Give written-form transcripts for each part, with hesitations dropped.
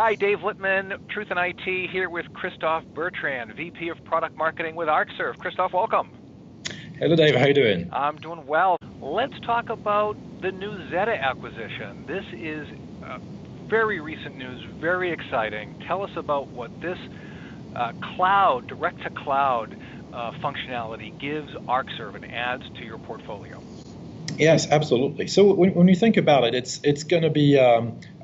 Hi, Dave Littman, Truth in IT, here with Christophe Bertrand, VP of Product Marketing with Arcserve. Christophe, welcome. Hello, Dave. How are you doing? I'm doing well. Let's talk about the new Zetta acquisition. This is very recent news, very exciting. Tell us about what this cloud, direct-to-cloud functionality gives Arcserve and adds to your portfolio. Yes, absolutely. So when you think about it, it's going to be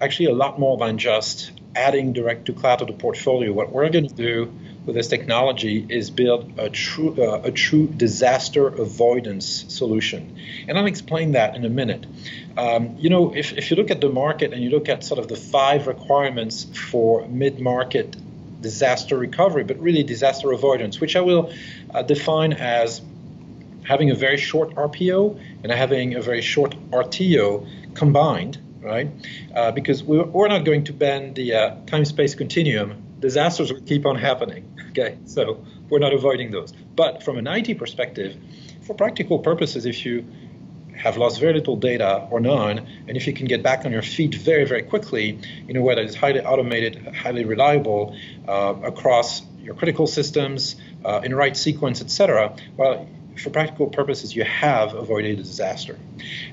actually a lot more than just adding direct to cloud to the portfolio. What we're going to do with this technology is build a true disaster avoidance solution, and I'll explain that in a minute. If you look at the market and you look at sort of the 5 requirements for mid-market disaster recovery, but really disaster avoidance, which I will define as having a very short RPO and having a very short RTO combined, right? Because we're not going to bend the time-space continuum. Disasters will keep on happening, okay? So we're not avoiding those. But from an IT perspective, for practical purposes, if you have lost very little data or none, and if you can get back on your feet very, very quickly in a way that is highly automated, highly reliable across your critical systems, in right sequence, etc., well, for practical purposes, you have avoided a disaster.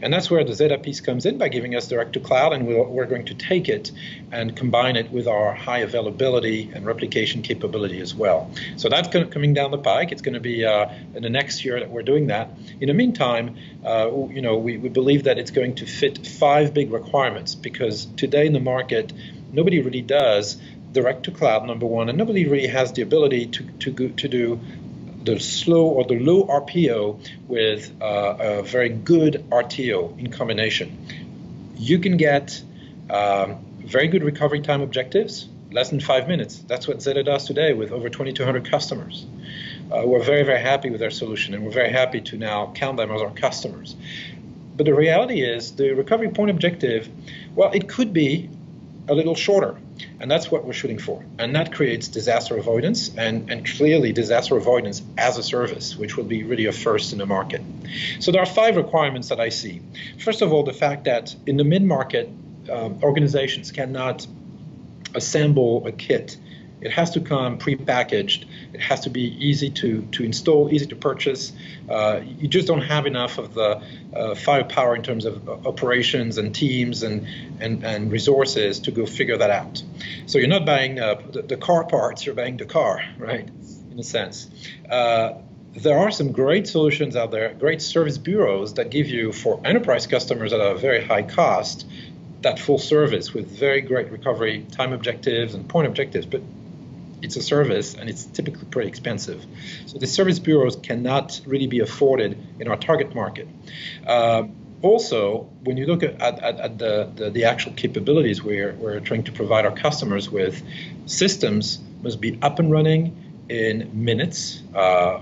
And that's where the Zetta piece comes in by giving us direct to cloud, and we're going to take it and combine it with our high availability and replication capability as well. So that's coming down the pike. It's going to be in the next year that we're doing that. In the meantime, we believe that it's going to fit 5 big requirements, because today in the market, nobody really does direct to cloud, number one, and nobody really has the ability to do the slow or the low RPO with a very good RTO in combination. You can get very good recovery time objectives, less than 5 minutes. That's what Zetta does today with over 2,200 customers. We're very, very happy with their solution, and we're very happy to now count them as our customers. But the reality is the recovery point objective, well, it could be a little shorter, and that's what we're shooting for. And that creates disaster avoidance, and clearly disaster avoidance as a service, which will be really a first in the market. So there are 5 requirements that I see. First of all, the fact that in the mid-market, organizations cannot assemble a kit. It has to come pre-packaged. It has to be easy to install, easy to purchase. You just don't have enough of the firepower in terms of operations and teams and resources to go figure that out. So you're not buying the car parts, you're buying the car, right, in a sense. There are some great solutions out there, great service bureaus that give you, for enterprise customers at a very high cost, that full service with very great recovery time objectives and point objectives. But it's a service, and it's typically pretty expensive. So the service bureaus cannot really be afforded in our target market. Also, when you look at the actual capabilities we're trying to provide our customers with, systems must be up and running in minutes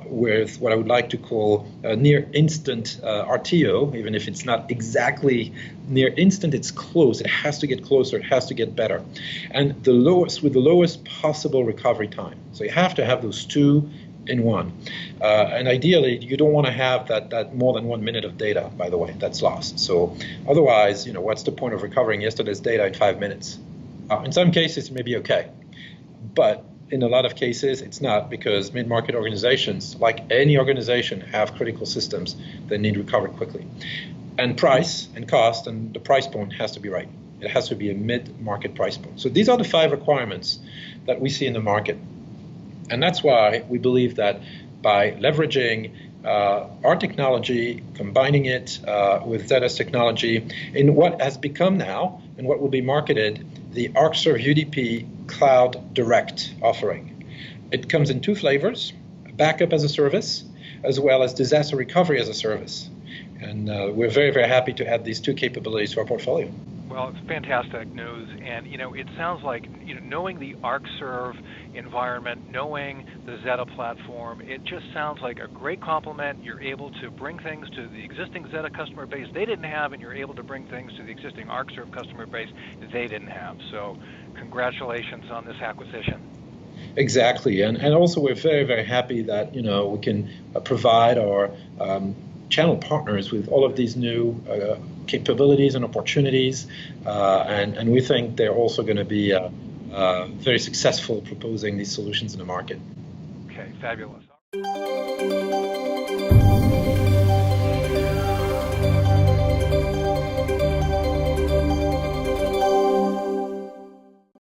with what I would like to call near instant RTO. Even if it's not exactly near instant, it's close. It has to get closer. It has to get better. And the lowest possible recovery time. So you have to have those 2 in one. And ideally, you don't want to have that more than 1 minute of data, by the way, that's lost. So otherwise, what's the point of recovering yesterday's data in 5 minutes? In some cases, it may be okay. But in a lot of cases, it's not, because mid-market organizations, like any organization, have critical systems that need recovered quickly. And price and cost and the price point has to be right. It has to be a mid-market price point. So these are the 5 requirements that we see in the market. And that's why we believe that by leveraging our technology, combining it with Zetta's technology in what has become now and what will be marketed the Arcserve UDP Cloud Direct offering. It comes in 2 flavors, backup as a service, as well as disaster recovery as a service. And we're very, very happy to add these 2 capabilities to our portfolio. Well, it's fantastic news, and it sounds like knowing the Arcserve environment, knowing the Zetta platform, it just sounds like a great complement. You're able to bring things to the existing Zetta customer base they didn't have, and you're able to bring things to the existing Arcserve customer base they didn't have. So, congratulations on this acquisition. Exactly, and also we're very, very happy that we can provide our channel partners with all of these new capabilities and opportunities, and we think they're also going to be very successful proposing these solutions in the market. Okay, fabulous.